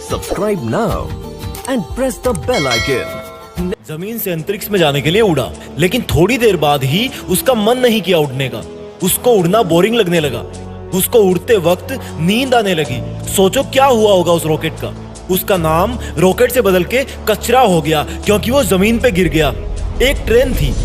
Subscribe now and press the bell icon. जमीन से अंतरिक्ष में जाने के लिए उड़ा, लेकिन थोड़ी देर बाद ही उसका मन नहीं किया उड़ने का। उसको उड़ना बोरिंग लगने लगा। उसको उड़ते वक्त नींद आने लगी। सोचो क्या हुआ होगा उस रॉकेट का। उसका नाम रॉकेट से बदल के कचरा हो गया, क्योंकि वो जमीन पे गिर गया। एक ट्रेन थी,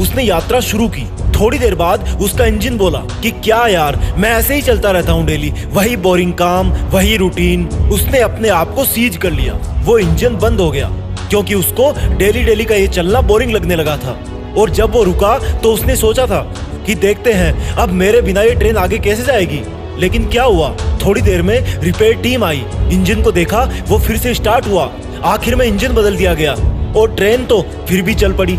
उसने यात्रा शुरू की। थोड़ी देर बाद उसका इंजन बोला कि क्या यार, मैं ऐसे ही चलता रहता हूँ डेली, वही बोरिंग काम, वही रूटीन। उसने अपने आप को सीज कर लिया। वो इंजन बंद हो गया, क्योंकि उसको डेली डेली का ये चलना बोरिंग लगने लगा था। और जब वो रुका तो उसने सोचा था कि देखते हैं अब मेरे बिना ये ट्रेन आगे कैसे जाएगी। लेकिन क्या हुआ, थोड़ी देर में रिपेयर टीम आई, इंजन को देखा, वो फिर से स्टार्ट हुआ। आखिर में इंजन बदल दिया गया और ट्रेन तो फिर भी चल पड़ी।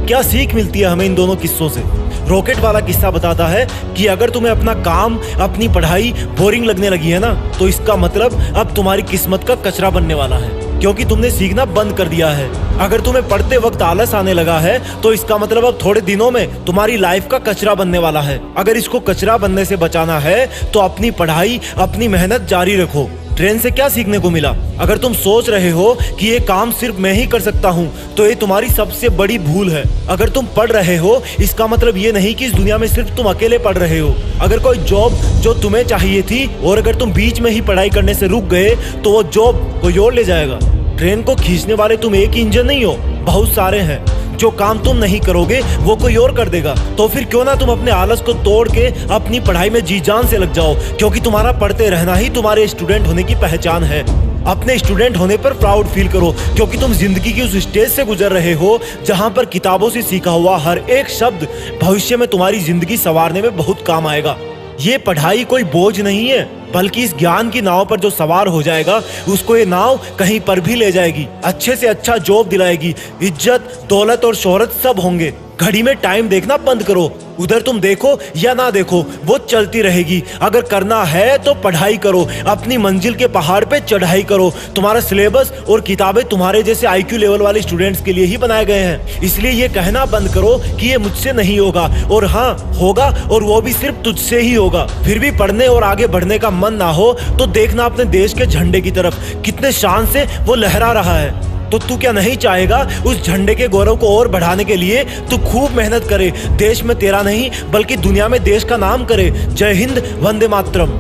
क्या सीख मिलती है हमें इन दोनों किस्सों से? रॉकेट वाला किस्सा बताता है कि अगर तुम्हें अपना काम, अपनी पढ़ाई बोरिंग लगने लगी है ना, तो इसका मतलब अब तुम्हारी किस्मत का कचरा बनने वाला है, क्योंकि तुमने सीखना बंद कर दिया है। अगर तुम्हें पढ़ते वक्त आलस आने लगा है, तो इसका मतलब अब थोड़े दिनों में तुम्हारी लाइफ का कचरा बनने वाला है। अगर इसको कचरा बनने से बचाना है तो अपनी पढ़ाई, अपनी मेहनत जारी रखो। ट्रेन से क्या सीखने को मिला? अगर तुम सोच रहे हो कि ये काम सिर्फ मैं ही कर सकता हूँ, तो ये तुम्हारी सबसे बड़ी भूल है। अगर तुम पढ़ रहे हो, इसका मतलब ये नहीं कि इस दुनिया में सिर्फ तुम अकेले पढ़ रहे हो। अगर कोई जॉब जो तुम्हें चाहिए थी और अगर तुम बीच में ही पढ़ाई करने से रुक गए, तो वो जॉब कोई और ले जाएगा। ट्रेन को खींचने वाले तुम एक ही इंजन नहीं हो, बहुत सारे हैं। जो काम तुम नहीं करोगे वो कोई और कर देगा। तो फिर क्यों ना तुम अपने आलस को तोड़ के अपनी पढ़ाई में जी जान से लग जाओ, क्योंकि तुम्हारा पढ़ते रहना ही तुम्हारे स्टूडेंट होने की पहचान है। अपने स्टूडेंट होने पर प्राउड फील करो, क्योंकि तुम जिंदगी की उस स्टेज से गुजर रहे हो जहां पर किताबों से सीखा हुआ हर एक शब्द भविष्य में तुम्हारी जिंदगी संवारने में बहुत काम आएगा। ये पढ़ाई कोई बोझ नहीं है, बल्कि इस ज्ञान की नाव पर जो सवार हो जाएगा, उसको ये नाव कहीं पर भी ले जाएगी, अच्छे से अच्छा जॉब दिलाएगी, इज्जत, दौलत और शोहरत सब होंगे। घड़ी में टाइम देखना बंद करो। उधर तुम देखो या ना देखो, वो चलती रहेगी। अगर करना है तो पढ़ाई करो, अपनी मंजिल के पहाड़ पे चढ़ाई करो। तुम्हारा सिलेबस और किताबें तुम्हारे जैसे आईक्यू लेवल वाले स्टूडेंट्स के लिए ही बनाए गए हैं। इसलिए ये कहना बंद करो कि ये मुझसे नहीं होगा, और हाँ होगा, और वो भी सिर्फ तुझसे ही होगा। फिर भी पढ़ने और आगे बढ़ने का मन ना हो तो देखना अपने देश के झंडे की तरफ, कितने शान से वो लहरा रहा है। तो तू क्या नहीं चाहेगा उस झंडे के गौरव को और बढ़ाने के लिए तू खूब मेहनत करे, देश में तेरा नहीं बल्कि दुनिया में देश का नाम करे। जय हिंद, वंदे मातरम।